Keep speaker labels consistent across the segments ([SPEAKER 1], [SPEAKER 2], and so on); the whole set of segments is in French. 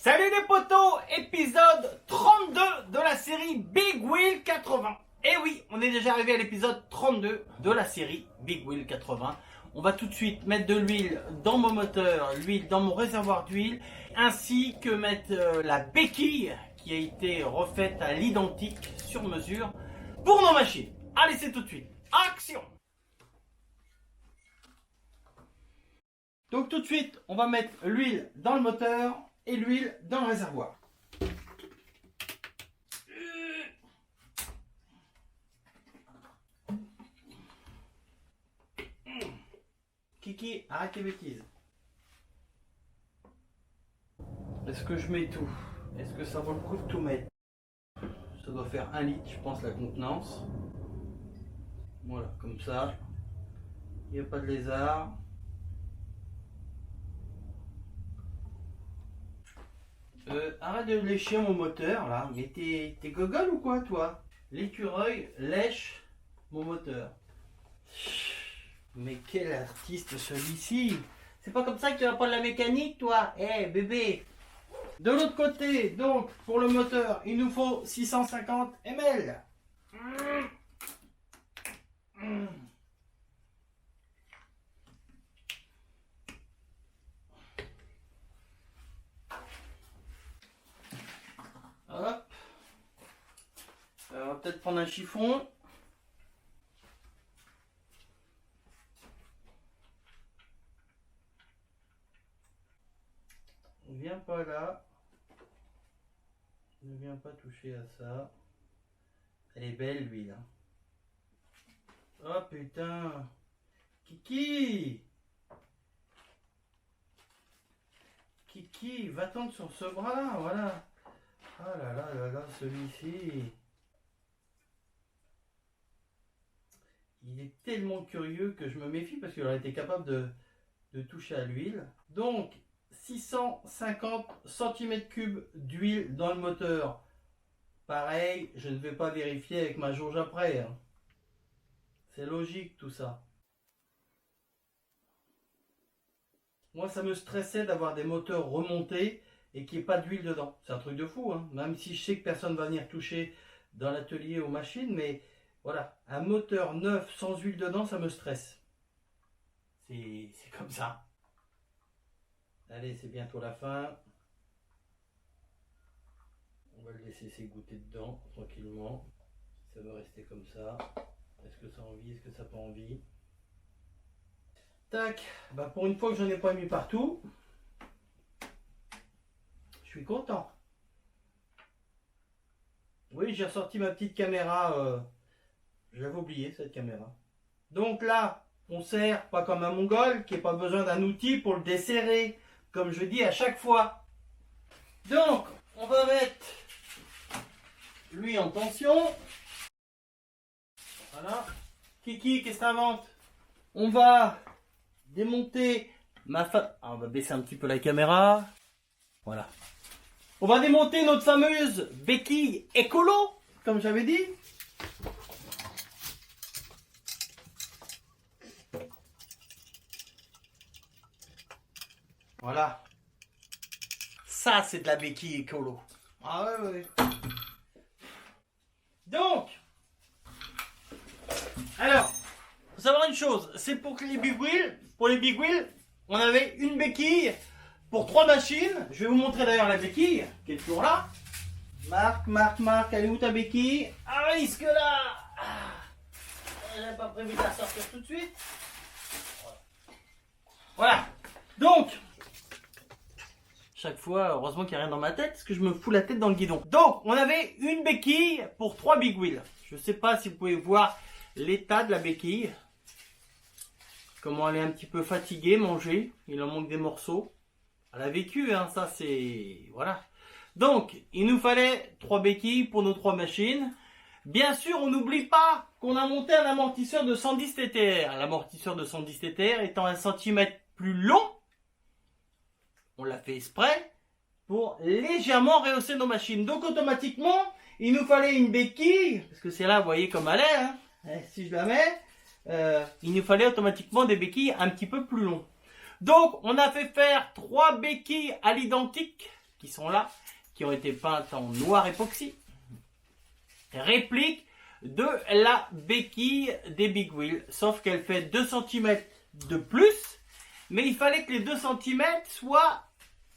[SPEAKER 1] Salut les potos, épisode 32 de la série Big Wheel 80. Et oui, on est déjà arrivé à l'épisode 32 de la série Big Wheel 80. On va tout de suite mettre de l'huile dans mon moteur, l'huile dans mon réservoir d'huile, ainsi que mettre la béquille qui a été refaite à l'identique sur mesure pour nos machines. Allez, c'est tout de suite. Action! Donc tout de suite, on va mettre l'huile dans le moteur et l'huile dans le réservoir. Kiki, arrête tes bêtises. Est-ce que je mets tout? Est-ce que ça vaut le coup de tout mettre? Ça doit faire 1 litre, je pense, la contenance. Voilà, comme ça. Il n'y a pas de lézard. Arrête de lécher mon moteur là, mais t'es gogol ou quoi toi? L'écureuil lèche mon moteur. Mais quel artiste celui-ci! C'est pas comme ça que tu vas prendre la mécanique toi? Eh bébé! De l'autre côté, donc pour le moteur, il nous faut 650 ml. Hop. On va peut-être prendre un chiffon. On vient pas là. Ne viens pas toucher à ça. Elle est belle l'huile. Hein. Oh putain. Kiki. Kiki, va tendre sur ce bras, voilà. Ah là là là là, celui-ci. Il est tellement curieux que je me méfie parce qu'il aurait été capable de toucher à l'huile. Donc, 650 cm3 d'huile dans le moteur. Pareil, je ne vais pas vérifier avec ma jauge après. Hein. C'est logique tout ça. Moi, ça me stressait d'avoir des moteurs remontés et qu'il n'y ait pas d'huile dedans. C'est un truc de fou, hein. Même si je sais que personne ne va venir toucher dans l'atelier aux machines, mais voilà, un moteur neuf sans huile dedans, ça me stresse. C'est comme ça. Allez, c'est bientôt la fin. On va le laisser s'égoutter dedans, tranquillement. Ça va rester comme ça. Est-ce que ça a envie? Est-ce que ça n'a pas envie? Tac, bah pour une fois que j'en ai pas mis partout, je suis content. Oui, j'ai ressorti ma petite caméra, j'avais oublié cette caméra. Donc là, on serre pas comme un mongol qui n'a pas besoin d'un outil pour le desserrer, comme je dis à chaque fois. Donc, on va mettre lui en tension. Voilà. Kiki, qu'est-ce que t'inventes? On va démonter on va baisser un petit peu la caméra. Voilà. On va démonter notre fameuse béquille écolo, comme j'avais dit. Voilà. Ça, c'est de la béquille écolo. Ah ouais, ouais. Donc, alors, faut savoir une chose, c'est pour que les Big Wheel, pour les Big Wheel, on avait une béquille pour 3 machines. Je vais vous montrer d'ailleurs la béquille, qui est toujours là. Marc, elle est où ta béquille? Ah, risque là. J'avais pas prévu de la sortir tout de suite. Voilà. Donc, chaque fois, heureusement qu'il n'y a rien dans ma tête, parce que je me fous la tête dans le guidon. Donc, on avait une béquille pour 3 Big Wheel. Je ne sais pas si vous pouvez voir l'état de la béquille. Comment elle est un petit peu fatiguée, manger. Il en manque des morceaux. Elle a vécu, hein, ça c'est... Voilà. Donc, il nous fallait 3 béquilles pour nos 3 machines. Bien sûr, on n'oublie pas qu'on a monté un amortisseur de 110 TTR. L'amortisseur de 110 TTR étant 1 cm plus long, on l'a fait exprès pour légèrement rehausser nos machines. Donc automatiquement, il nous fallait une béquille, parce que c'est là, vous voyez comme elle est, hein. Si je la mets, il nous fallait automatiquement des béquilles un petit peu plus longues. Donc on a fait faire 3 béquilles à l'identique qui sont là, qui ont été peintes en noir époxy. Réplique de la béquille des Big Wheel, sauf qu'elle fait 2 cm de plus, mais il fallait que les 2 cm soient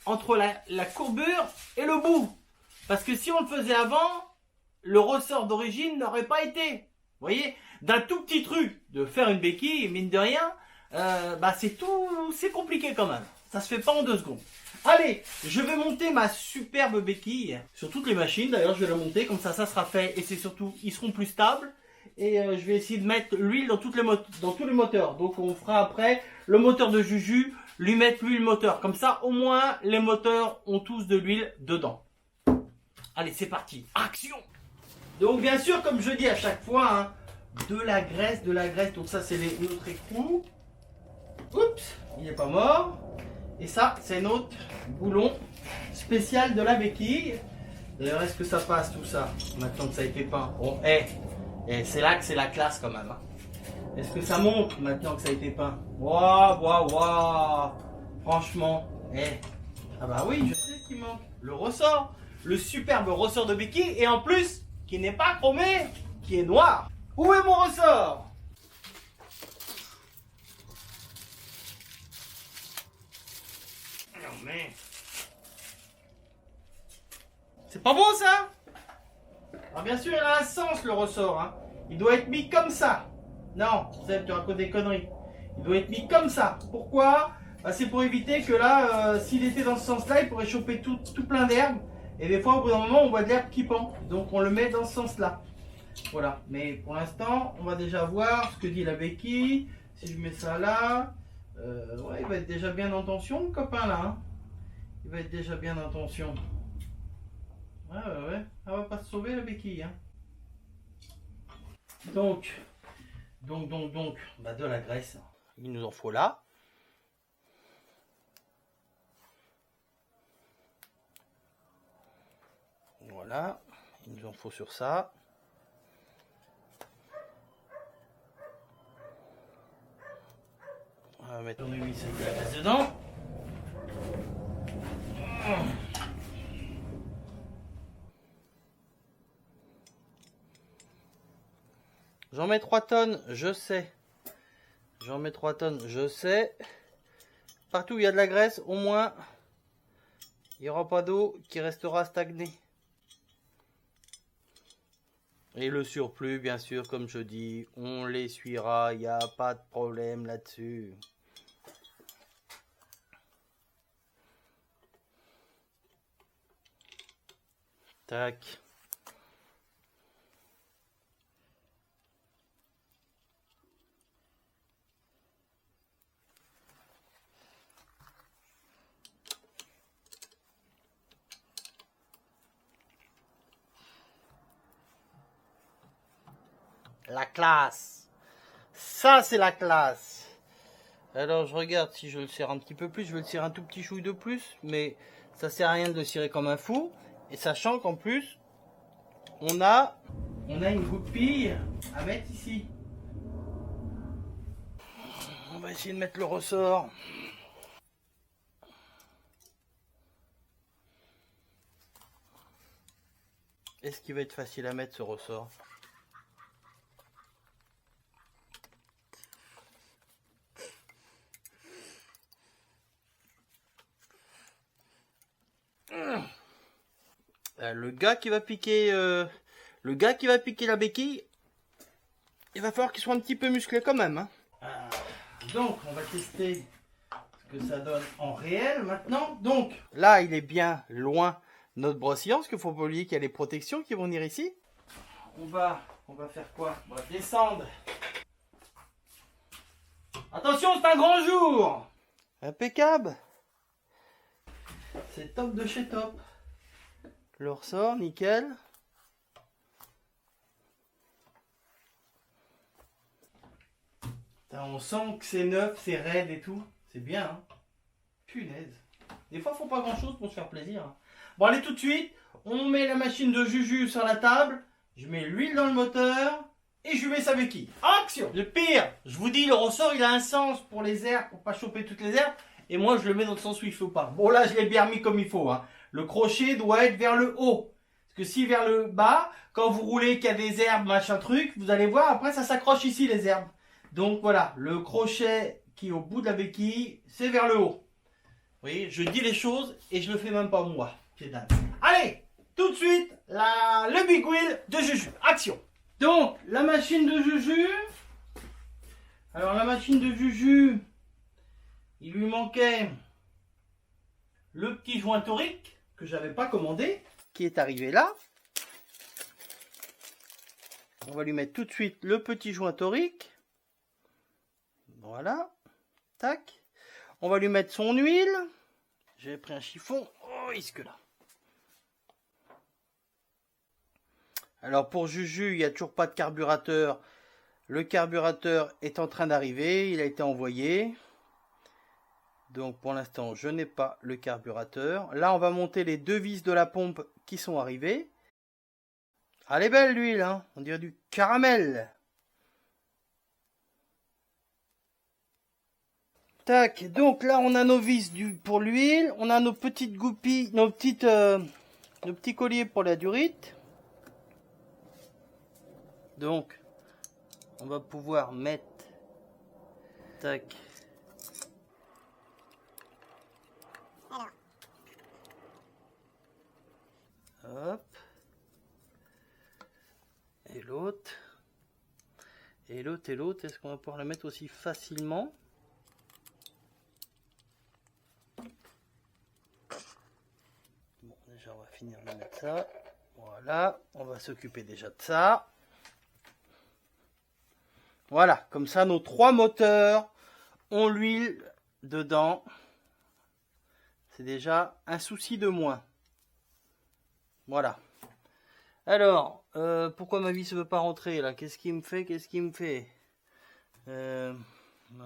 [SPEAKER 1] entre la courbure et le bout. Parce que si on le faisait avant, le ressort d'origine n'aurait pas été. Vous voyez, d'un tout petit truc de faire une béquille, mine de rien, c'est compliqué quand même. Ça se fait pas en 2 secondes. Allez, je vais monter ma superbe béquille sur toutes les machines. D'ailleurs, je vais la monter comme ça sera fait et c'est surtout, ils seront plus stables. Et je vais essayer de mettre l'huile dans tous les moteurs. Donc, on fera après le moteur de Juju, lui mettre l'huile moteur. Comme ça, au moins, les moteurs ont tous de l'huile dedans. Allez, c'est parti. Action! Donc, bien sûr, comme je dis à chaque fois, hein, de la graisse. Donc, ça, c'est notre écrou. Oups, il n'est pas mort. Et ça, c'est notre boulon spécial de la béquille. D'ailleurs, est-ce que ça passe tout ça maintenant que ça a été peint? Bon, c'est là que c'est la classe quand même. Hein. Est-ce que ça monte maintenant que ça a été peint? Waouh. Franchement, ah bah oui, je sais ce qui manque. Le ressort. Le superbe ressort de béquille. Et en plus, qui n'est pas chromé, qui est noir. Où est mon ressort? Non mais... C'est pas beau ça? Alors bien sûr, il a un sens le ressort. Hein. Il doit être mis comme ça. Non, Seb, tu racontes des conneries. Il doit être mis comme ça. Pourquoi? C'est pour éviter que là, s'il était dans ce sens-là, il pourrait choper tout plein d'herbes. Et des fois, au bout d'un moment, on voit de l'herbe qui pend. Donc on le met dans ce sens-là. Voilà. Mais pour l'instant, on va déjà voir ce que dit la béquille. Si je mets ça là, ouais, il va être déjà bien en tension, le copain là. Hein. Il va être déjà bien en tension. Ouais. Elle va pas se sauver la béquille. Hein. Donc, de la graisse. Il nous en faut là. Voilà. Il nous en faut sur ça. On va mettre tournevis avec de la graisse dedans. J'en mets 3 tonnes, je sais. J'en mets 3 tonnes, je sais. Partout où il y a de la graisse, au moins, il n'y aura pas d'eau qui restera stagnée. Et le surplus, bien sûr, comme je dis, on l'essuiera, il n'y a pas de problème là-dessus. Tac. La classe. Ça, c'est la classe. Alors, je regarde si je le serre un petit peu plus. Je vais le serrer un tout petit chouille de plus. Mais ça sert à rien de le serrer comme un fou. Et sachant qu'en plus, on a une goupille à mettre ici. On va essayer de mettre le ressort. Est-ce qu'il va être facile à mettre ce ressort? Le gars qui va piquer la béquille, il va falloir qu'il soit un petit peu musclé quand même. Hein. Donc on va tester ce que ça donne en réel maintenant. Donc là il est bien loin notre brossillon, parce qu'il faut pas oublier qu'il y a les protections qui vont venir ici. On va faire quoi? On va descendre. Attention, c'est un grand jour. Impeccable. C'est top de chez top. Le ressort, nickel. On sent que c'est neuf, c'est raide et tout. C'est bien, hein. Punaise. Des fois, il faut pas grand chose pour se faire plaisir. Hein. Bon, allez, tout de suite, on met la machine de Juju sur la table. Je mets l'huile dans le moteur. Et je lui mets sa béquille. Action! Le pire, je vous dis, le ressort, il a un sens pour les herbes, pour pas choper toutes les herbes. Et moi, je le mets dans le sens où il faut pas. Bon, là, je l'ai bien mis comme il faut. Hein. Le crochet doit être vers le haut. Parce que si vers le bas, quand vous roulez qu'il y a des herbes, machin truc, vous allez voir, après ça s'accroche ici les herbes. Donc voilà, le crochet qui est au bout de la béquille, c'est vers le haut. Vous voyez, je dis les choses et je le fais même pas moi. Allez, tout de suite, le big wheel de Juju. Action. Donc, la machine de Juju. Alors la machine de Juju, il lui manquait le petit joint torique que j'avais pas commandé, qui est arrivé là. On va lui mettre tout de suite le petit joint torique. Voilà. Tac. On va lui mettre son huile. J'ai pris un chiffon. Oh, risque là. Alors pour Juju, il n'y a toujours pas de carburateur. Le carburateur est en train d'arriver. Il a été envoyé. Donc pour l'instant, je n'ai pas le carburateur. Là, on va monter les deux vis de la pompe qui sont arrivées. Ah, elle est belle l'huile, hein, on dirait du caramel. Tac, donc là on a nos vis pour l'huile, on a nos petites goupilles, nos petits colliers pour la durite. Donc on va pouvoir mettre, tac. Hop. Et l'autre. Et l'autre, est-ce qu'on va pouvoir la mettre aussi facilement? Bon, déjà on va finir de mettre ça. Voilà, on va s'occuper déjà de ça. Voilà, comme ça nos trois moteurs ont l'huile dedans. C'est déjà un souci de moins. Voilà. Alors, pourquoi ma vis ne veut pas rentrer là? Qu'est-ce qui me fait?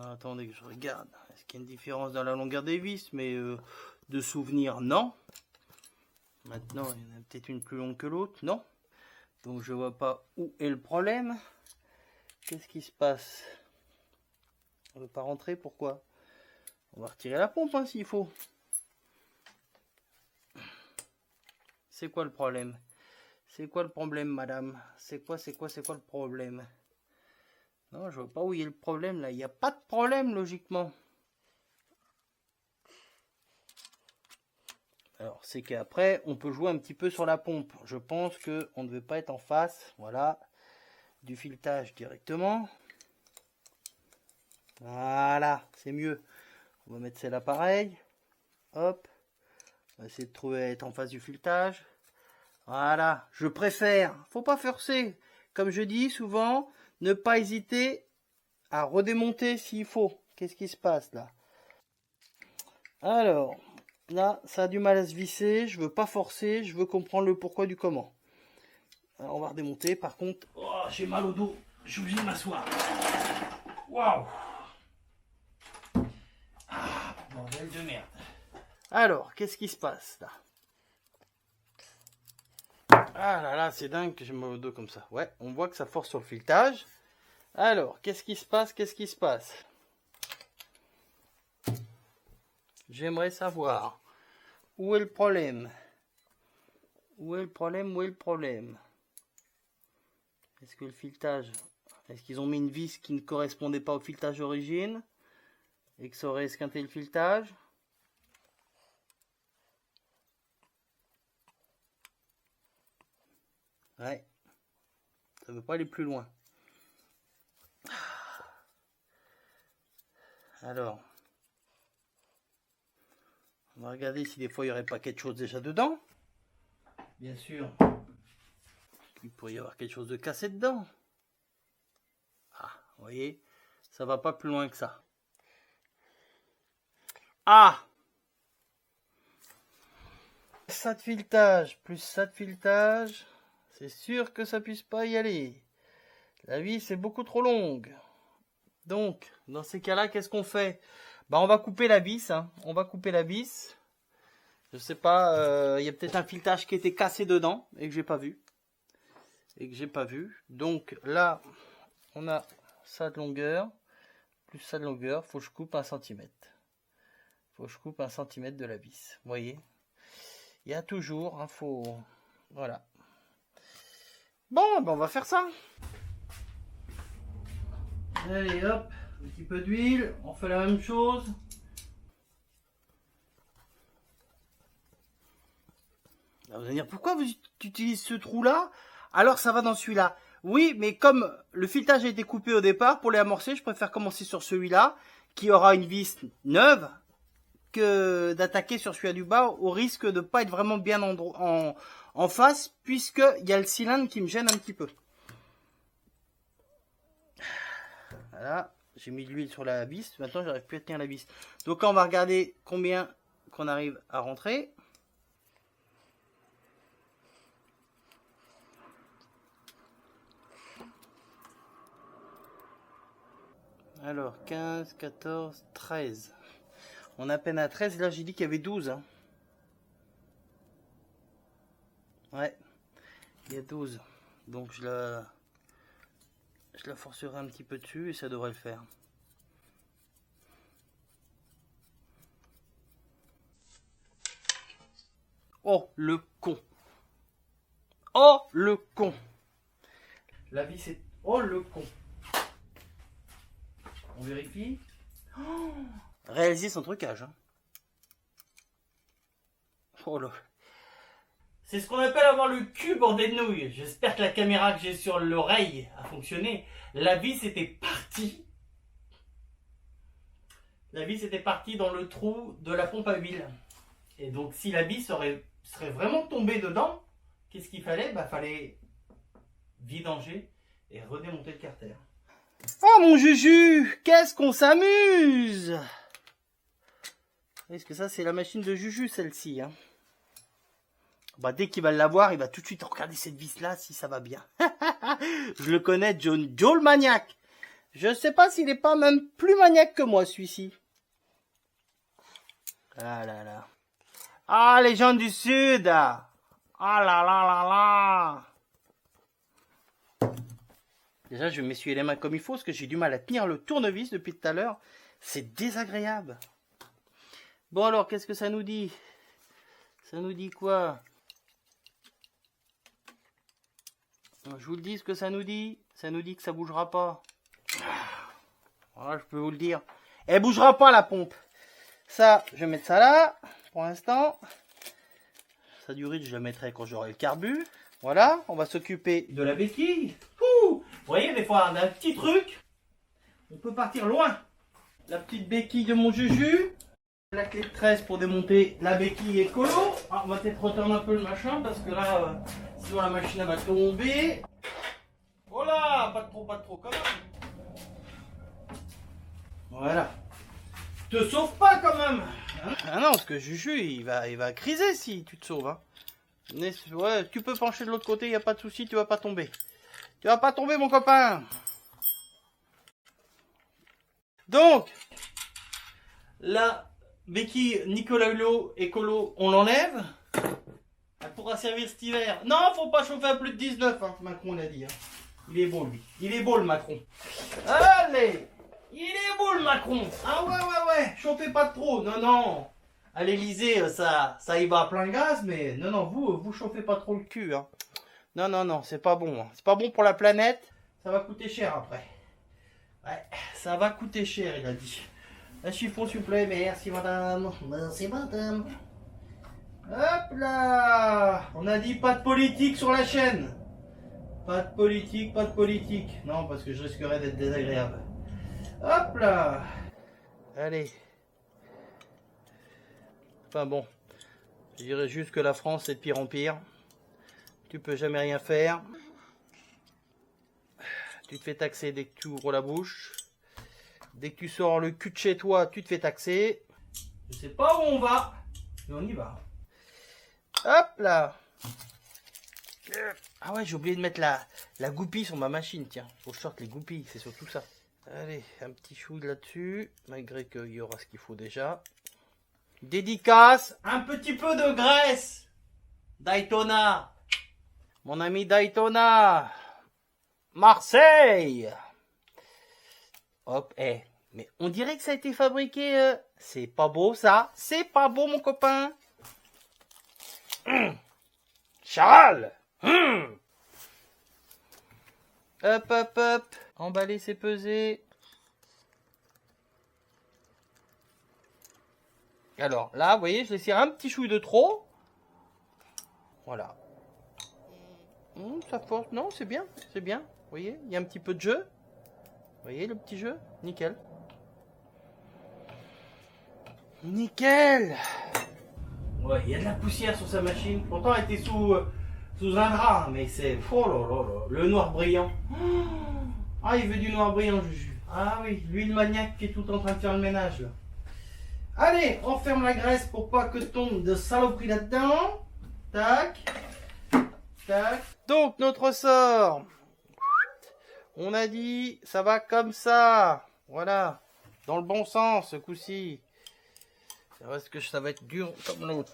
[SPEAKER 1] Attendez que je regarde. Est-ce qu'il y a une différence dans la longueur des vis? Mais de souvenir, non. Maintenant, il y en a peut-être une plus longue que l'autre, non. Donc je vois pas où est le problème. Qu'est-ce qui se passe? On ne veut pas rentrer, pourquoi? On va retirer la pompe hein, s'il faut. C'est quoi le problème? C'est quoi le problème, madame? C'est quoi le problème? Non, je vois pas où il y a le problème, là. Il n'y a pas de problème, logiquement. Alors, c'est qu'après, on peut jouer un petit peu sur la pompe. Je pense qu'on ne veut pas être en face, voilà, du filetage directement. Voilà, c'est mieux. On va mettre celle-là pareil. Hop. On va essayer de trouver être en face du filetage. Voilà, je préfère. Faut pas forcer. Comme je dis souvent, ne pas hésiter à redémonter s'il faut. Qu'est-ce qui se passe là? Alors, là, ça a du mal à se visser. Je veux pas forcer. Je veux comprendre le pourquoi du comment. Alors, on va redémonter. Par contre, oh, j'ai mal au dos. Je suis obligé de m'asseoir. Waouh! Ah, bordel de merde. Alors, qu'est-ce qui se passe là? Ah là là, c'est dingue que j'ai mal au dos comme ça. Ouais, on voit que ça force sur le filetage. Alors, qu'est-ce qui se passe? J'aimerais savoir. Où est le problème? Est-ce que le filetage... Est-ce qu'ils ont mis une vis qui ne correspondait pas au filetage d'origine? Et que ça aurait esquinté le filetage? Ouais. Ça ne veut pas aller plus loin. Alors. On va regarder si des fois il n'y aurait pas quelque chose déjà dedans. Bien sûr. Il pourrait y avoir quelque chose de cassé dedans. Ah, vous voyez, ça va pas plus loin que ça. Ah! Ça de filetage, plus ça de filetage, c'est sûr que ça puisse pas y aller. La vis est beaucoup trop longue. Donc, dans ces cas-là, qu'est-ce qu'on fait? Bah, on va couper la vis. Hein. On va couper la vis. Je sais pas, il y a peut-être un filetage qui était cassé dedans et que j'ai pas vu. Donc là, on a ça de longueur, plus ça de longueur. Faut que je coupe 1 cm. De la vis. Vous voyez? Il y a toujours, faut... Voilà. Bon, ben on va faire ça. Allez hop, un petit peu d'huile, on fait la même chose. Vous allez dire, pourquoi tu utilises ce trou-là? Alors ça va dans celui-là. Oui, mais comme le filetage a été coupé au départ, pour les amorcer, je préfère commencer sur celui-là, qui aura une vis neuve, que d'attaquer sur celui-là du bas, au risque de ne pas être vraiment bien en face, puisqu'il y a le cylindre qui me gêne un petit peu. Voilà, j'ai mis de l'huile sur la vis, maintenant j'arrive plus à tenir la vis. Donc là, on va regarder combien qu'on arrive à rentrer. Alors, 15, 14, 13. On a à peine à 13. Là, j'ai dit qu'il y avait 12. Hein. Ouais, il y a 12. Donc, je la forcerai un petit peu dessus et ça devrait le faire. Oh, le con. Oh, le con. La vis est... Oh, le con. On vérifie. Oh, réaliser son trucage. Hein. Oh là. C'est ce qu'on appelle avoir le cul bordé de nouilles. J'espère que la caméra que j'ai sur l'oreille a fonctionné. La vis était partie. La vis était partie dans le trou de la pompe à huile. Et donc si la vis serait vraiment tombée dedans, qu'est-ce qu'il fallait? Bah fallait vidanger et redémonter le carter. Oh mon Juju, qu'est-ce qu'on s'amuse! Est-ce que ça c'est la machine de Juju celle-ci hein? Bah dès qu'il va l'avoir, il va tout de suite regarder cette vis là si ça va bien. Je le connais, Joe le maniaque. Je sais pas s'il est pas même plus maniaque que moi celui-ci. Ah là là. Ah les gens du sud. Ah là là là là. Déjà, je vais m'essuyer les mains comme il faut, parce que j'ai du mal à tenir le tournevis depuis tout à l'heure. C'est désagréable. Bon alors, qu'est-ce que ça nous dit? Ça nous dit quoi? Je vous le dis ce que ça nous dit. Ça nous dit que ça bougera pas. Voilà, je peux vous le dire. Elle bougera pas la pompe. Ça, je vais mettre ça là, pour l'instant. Ça du riz, je la mettrai quand j'aurai le carbu. Voilà, on va s'occuper de la béquille. Ouh, vous voyez, des fois, on a un petit truc. On peut partir loin. La petite béquille de mon Juju. La clé de 13 pour démonter la béquille écolo. Ah, on va peut-être retourner un peu le machin parce que là, sinon la machine elle va tomber. Oh là, pas de trop quand même. Voilà. Te sauve pas quand même. Hein? Ah non, parce que Juju, il va criser si tu te sauves. Hein. Mais, ouais, tu peux pencher de l'autre côté, il n'y a pas de souci, tu vas pas tomber. Tu vas pas tomber, mon copain. Donc, la béquille Nicolas Hulot écolo, on l'enlève. Elle pourra servir cet hiver. Non, faut pas chauffer à plus de 19, hein, Macron l'a dit. Hein. Il est beau, lui. Il est beau, le Macron. Allez, il est beau, le Macron. Ah ouais, chauffez pas trop. Non, non. À l'Elysée, ça y va à plein gaz, mais non, vous chauffez pas trop le cul. Hein. Non, c'est pas bon. Hein. C'est pas bon pour la planète. Ça va coûter cher après. Ouais, ça va coûter cher, il a dit. Un chiffon, s'il vous plaît. Merci, madame. Merci, madame. Hop là. On a dit pas de politique sur la chaîne. Pas de politique, pas de politique. Non, parce que je risquerais d'être désagréable. Hop là. Allez. Enfin bon, je dirais juste que la France est de pire en pire. Tu peux jamais rien faire. Tu te fais taxer dès que tu ouvres la bouche. Dès que tu sors le cul de chez toi, tu te fais taxer. Je sais pas où on va, mais on y va. Hop là. Ah ouais, j'ai oublié de mettre la goupille sur ma machine, tiens. Faut que je sorte les goupilles, c'est surtout ça. Allez, un petit chou là-dessus, malgré qu'il y aura ce qu'il faut déjà. Dédicace, un petit peu de graisse. Daytona. Mon ami Daytona. Marseille. Hop, mais on dirait que ça a été fabriqué. C'est pas beau ça. C'est pas beau mon copain. Charal. Hop, hop, hop. Emballer, c'est peser. Alors là, vous voyez, je laisse un petit chouille de trop. Voilà. Ça force. Non, c'est bien. C'est bien. Vous voyez, il y a un petit peu de jeu. Vous voyez le petit jeu? Nickel. Nickel. Ouais, il y a de la poussière sur sa machine. Pourtant, elle était sous un drap. Mais c'est... Oh là là là. Le noir brillant. Ah, il veut du noir brillant, Juju. Ah oui, lui le maniaque qui est tout en train de faire le ménage, là. Allez, on ferme la graisse pour pas que tombe de saloperie là-dedans. Tac. Tac. Donc, notre ressort. On a dit, ça va comme ça. Voilà. Dans le bon sens, ce coup-ci. C'est vrai que ça va être dur comme l'autre.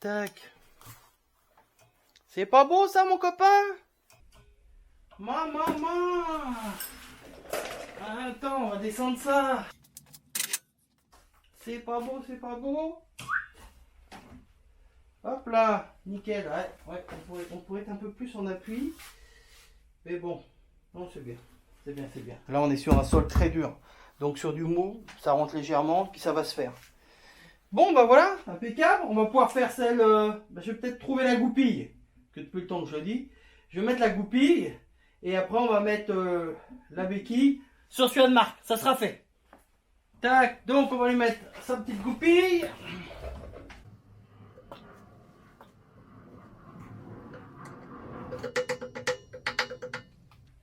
[SPEAKER 1] Tac. C'est pas beau ça, mon copain? Maman. Attends, on va descendre ça. C'est pas beau, c'est pas beau. Hop là, nickel. Ouais, on pourrait être un peu plus en appui. Mais bon, non, c'est bien. C'est bien, c'est bien. Là, on est sur un sol très dur. Donc sur du mou, ça rentre légèrement, puis ça va se faire. Bon, bah voilà, impeccable. On va pouvoir faire celle... je vais peut-être trouver la goupille. Que depuis le temps que je le dis. Je vais mettre la goupille. Et après, on va mettre la béquille sur celui-là de Marc. Ça sera fait. Tac, donc on va lui mettre sa petite goupille.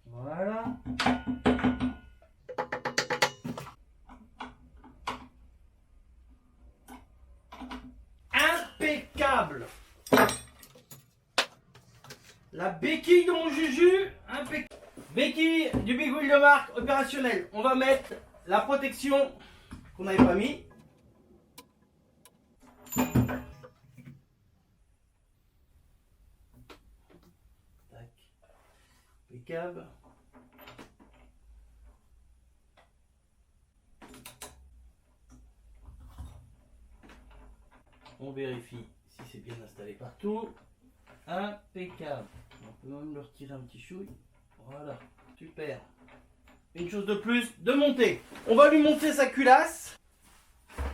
[SPEAKER 1] Voilà. Impeccable. La béquille de mon Juju, impeccable. Béquille du Big Wheel de Marc, opérationnel. On va mettre la protection qu'on n'avait pas mis. Tac. Impeccable. On vérifie si c'est bien installé partout. Impeccable. On peut même le retirer un petit chouille. Voilà, super. Une chose de plus, de monter. On va lui monter sa culasse.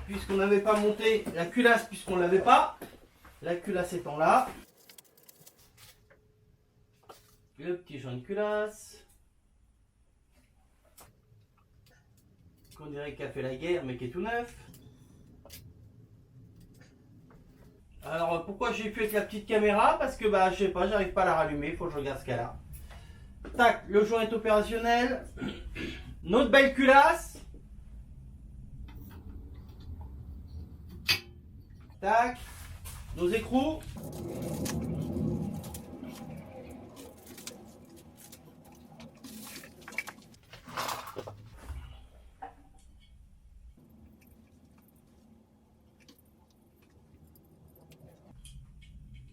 [SPEAKER 1] Puisqu'on n'avait pas monté la culasse, puisqu'on ne l'avait pas. La culasse étant là. Le petit joint de culasse. Qu'on dirait qu'il a fait la guerre, mais qui est tout neuf. Alors pourquoi j'ai fait avec la petite caméra? Parce que je sais pas, j'arrive pas à la rallumer, il faut que je regarde ce qu'elle a. Tac, le joint est opérationnel. Notre belle culasse. Tac, nos écrous.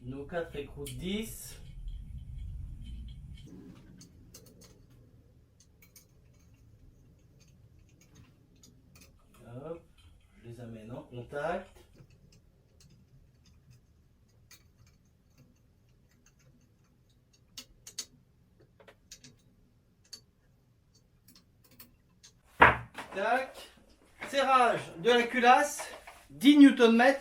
[SPEAKER 1] Nos 4 écrous de 10. Hop, je les amène en contact. Tac. Serrage de la culasse, 10 Nm.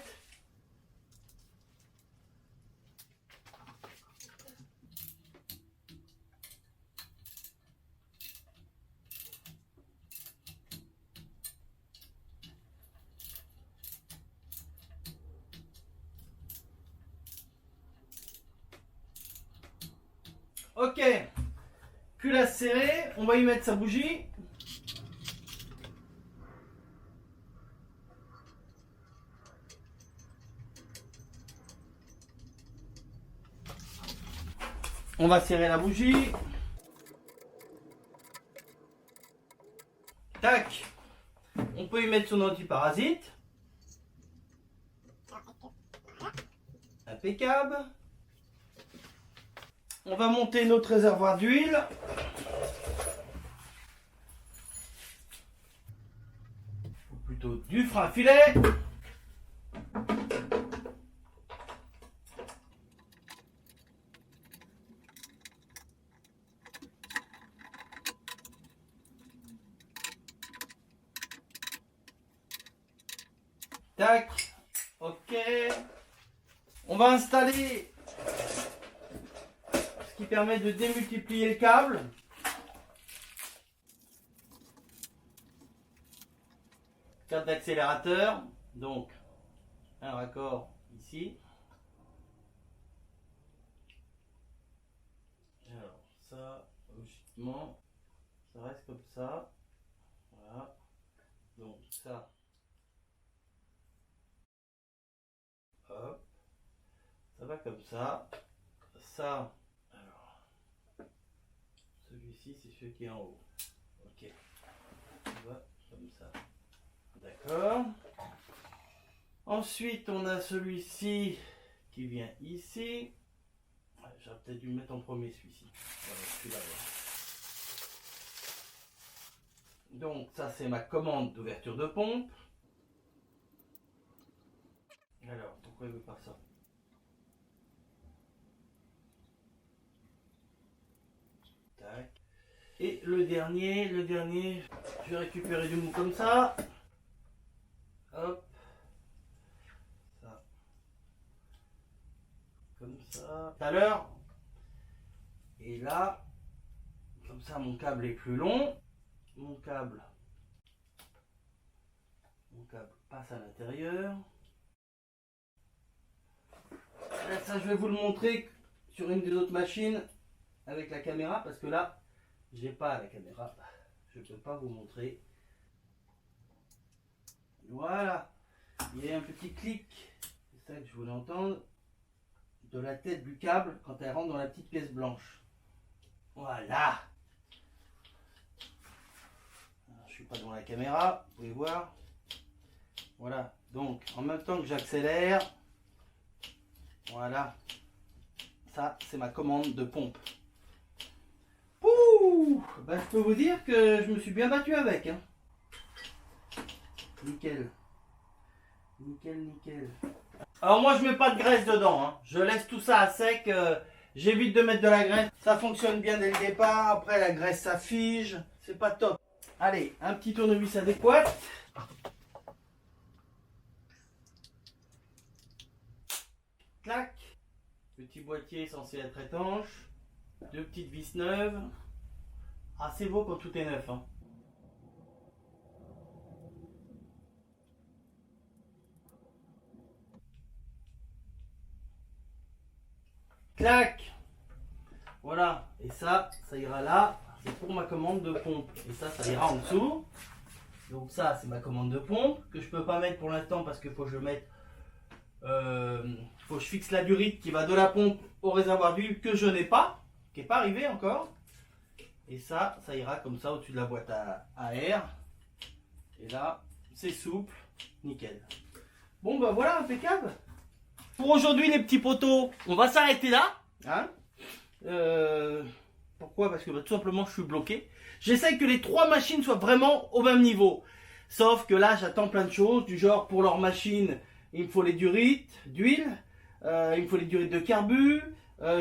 [SPEAKER 1] Ok, culasse serrée, on va y mettre sa bougie. On va serrer la bougie. Tac. On peut y mettre son antiparasite. Impeccable. On va monter notre réservoir d'huile. plutôt du frein à filet. Tac, ok. On va installer ce qui permet de démultiplier le câble. Carte d'accélérateur, donc un raccord ici. Alors ça, logiquement, ça reste comme ça. Voilà. Donc ça. Hop. Ça va comme ça. Ça. Alors. Celui-ci, c'est celui qui est en haut. Ok. Ça va comme ça. D'accord. Ensuite, on a celui-ci qui vient ici. J'aurais peut-être dû le mettre en premier, celui-ci. Voilà, celui-là. Donc, ça, c'est ma commande d'ouverture de pompe. Alors, pourquoi il veut pas ça? Tac. Et le dernier, je vais récupérer du mou comme ça. Hop. Ça. Comme ça. Tout à l'heure. Et là. Comme ça, mon câble est plus long. Mon câble passe à l'intérieur. Ça, je vais vous le montrer sur une des autres machines avec la caméra, parce que là, j'ai pas la caméra. Je ne peux pas vous montrer. Voilà. Il y a un petit clic, c'est ça que je voulais entendre, de la tête du câble quand elle rentre dans la petite pièce blanche. Voilà. Alors, je suis pas devant la caméra, vous pouvez voir. Voilà. Donc, en même temps que j'accélère, voilà. Ça, c'est ma commande de pompe. Ouh, bah, je peux vous dire que je me suis bien battu avec. Hein. Nickel. Nickel, nickel. Alors moi, je mets pas de graisse dedans. Hein. Je laisse tout ça à sec. J'évite de mettre de la graisse. Ça fonctionne bien dès le départ. Après, la graisse, ça fige. C'est pas top. Allez, un petit tournevis adéquat. Clac. Petit boîtier censé être étanche. Deux petites vis neuves. Ah, c'est beau quand tout est neuf. Hein. Clac. Voilà. Et ça ira là. C'est pour ma commande de pompe. Et ça ira en dessous. Donc ça, c'est ma commande de pompe. Que je peux pas mettre pour l'instant parce qu'il faut que je mette... faut que je fixe la durite qui va de la pompe au réservoir d'huile que je n'ai pas. Qui n'est pas arrivé encore. Et ça ira comme ça au-dessus de la boîte à air. Et là, c'est souple. Nickel. Bon, ben voilà, impeccable. Pour aujourd'hui, les petits potos, on va s'arrêter là. Hein pourquoi? Parce que tout simplement, je suis bloqué. J'essaye que les trois machines soient vraiment au même niveau. Sauf que là, j'attends plein de choses. Du genre, pour leur machine, il me faut les durites d'huile. Il me faut les durites de carbu.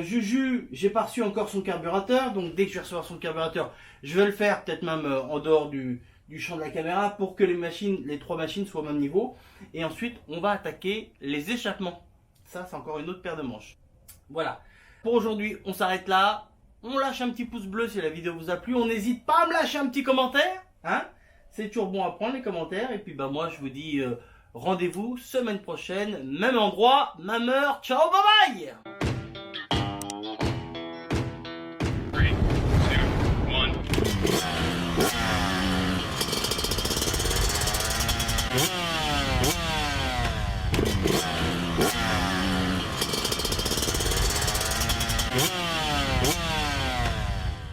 [SPEAKER 1] Juju, j'ai pas reçu encore son carburateur. Donc, dès que je vais recevoir son carburateur, je vais le faire. Peut-être même en dehors du champ de la caméra. Pour que les trois machines soient au même niveau. Et ensuite, on va attaquer les échappements. Ça, c'est encore une autre paire de manches. Voilà. Pour aujourd'hui, on s'arrête là. On lâche un petit pouce bleu si la vidéo vous a plu. On n'hésite pas à me lâcher un petit commentaire. Hein? C'est toujours bon à prendre les commentaires. Et puis, bah, moi, je vous dis rendez-vous semaine prochaine. Même endroit, même heure. Ciao, bye bye! 3, 2, 1.